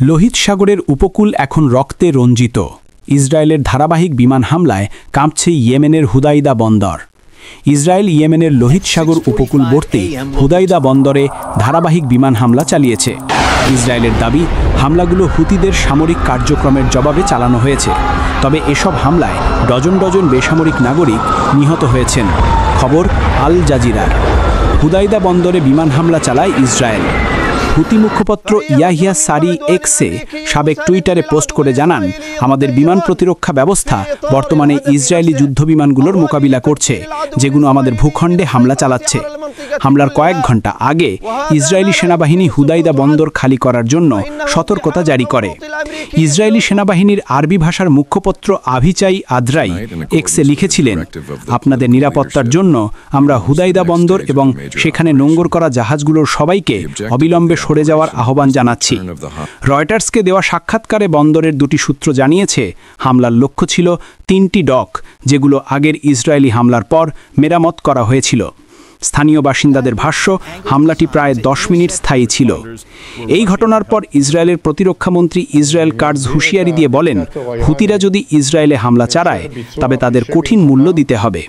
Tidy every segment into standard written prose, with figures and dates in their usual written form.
লোহিত সাগরের উপকূল এখন রক্তে রঞ্জিত। ইসরায়েলের ধারাবাহিক বিমান হামলায় কাঁপছে ইয়েমেনের হুদাইদা বন্দর। ইসরায়েল ইয়েমেনের লোহিত সাগর উপকূলবর্তী হুদাইদা বন্দরে ধারাবাহিক বিমান হামলা চালিয়েছে। ইসরায়েলের দাবি, হামলাগুলো হুতিদের সামরিক কার্যক্রমের জবাবে চালানো হয়েছে। তবে এসব হামলায় ডজন ডজন বেসামরিক নাগরিক নিহত হয়েছেন। খবর আল জাজিরার। হুদাইদা বন্দরে বিমান হামলা চালায় ইসরায়েল। হুতি মুখপাত্র ইয়াহিয়া সারি এক্সে সাবেক টুইটারে পোস্ট করে জানান, আমাদের বিমান প্রতিরক্ষা ব্যবস্থা বর্তমানে ইসরায়েলি যুদ্ধবিমানগুলোর মোকাবিলা করছে, যেগুলো আমাদের ভূখণ্ডে হামলা চালাচ্ছে। হামলার কয়েক ঘন্টা আগে ইসরায়েলি সেনাবাহিনী হুদাইদা বন্দর খালি করার জন্য সতর্কতা জারি করে। ইসরায়েলি সেনাবাহিনীর আরবি ভাষার মুখপাত্র আভিচাই আদ্রাই এক্সে লিখেছিলেন, আপনাদের নিরাপত্তার জন্য আমরা হুদাইদা বন্দর এবং সেখানে নোঙর করা জাহাজগুলোর সবাইকে অবিলম্বে সরে যাওয়ার আহ্বান জানাচ্ছি। রয়টার্সকে দেওয়া সাক্ষাৎকারে বন্দরের দুটি সূত্র জানিয়েছে, হামলার লক্ষ্য ছিল 3টি ডক, যেগুলো আগের ইসরায়েলি হামলার পর মেরামত করা হয়েছিল। স্থানীয় বাসিন্দাদের ভাষ্য, হামলাটি প্রায় 10 মিনিট স্থায়ী ছিল। এই ঘটনার পর ইসরায়েলের প্রতিরক্ষামন্ত্রী ইসরায়েল কাটজ হুঁশিয়ারি দিয়ে বলেন, হুতিরা যদি ইসরায়েলে হামলা চালায় তবে তাদের কঠিন মূল্য দিতে হবে।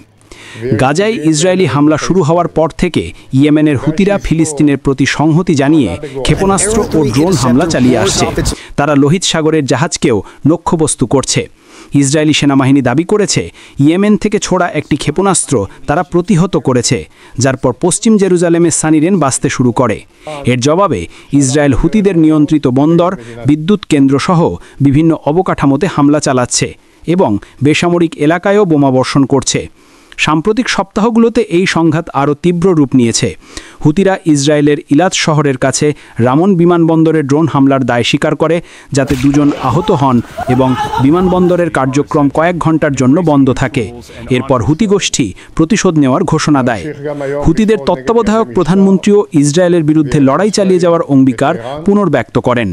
গাজায় ইসরায়েলি হামলা শুরু হওয়ার পর থেকে ইয়েমেনের হুতিরা ফিলিস্তিনের প্রতি সংহতি জানিয়ে ক্ষেপণাস্ত্র ও ড্রোন হামলা চালিয়ে আসছে। তারা লোহিত সাগরের জাহাজকেও লক্ষ্যবস্তু করছে। ইসরায়েলি সেনাবাহিনী দাবি করেছে, ইয়েমেন থেকে ছোড়া একটি ক্ষেপণাস্ত্র তারা প্রতিহত করেছে, যার পর পশ্চিম জেরুজালেমের সানিরেন বাজতে শুরু করে। এর জবাবে ইসরায়েল হুতিদের নিয়ন্ত্রিত বন্দর, বিদ্যুৎ কেন্দ্রসহ বিভিন্ন অবকাঠামোতে হামলা চালাচ্ছে এবং বেসামরিক এলাকায়ও বোমাবর্ষণ করছে। সাম্প্রতিক সপ্তাহগুলোতে এই সংঘাত আরও তীব্র রূপ নিয়েছে। হুতিরা ইসরায়েলের ইলাত শহরের কাছে রামন বিমানবন্দরে ড্রোন হামলার দায় স্বীকার করে, যাতে 2 জন আহত হন এবং বিমানবন্দরের কার্যক্রম কয়েক ঘন্টার জন্য বন্ধ থাকে। এরপর হুতি গোষ্ঠী প্রতিশোধ নেওয়ার ঘোষণা দেয়। হুতিদের তত্ত্বাবধায়ক প্রধানমন্ত্রীও ইসরায়েলের বিরুদ্ধে লড়াই চালিয়ে যাওয়ার অঙ্গীকার পুনর্ব্যক্ত করেন।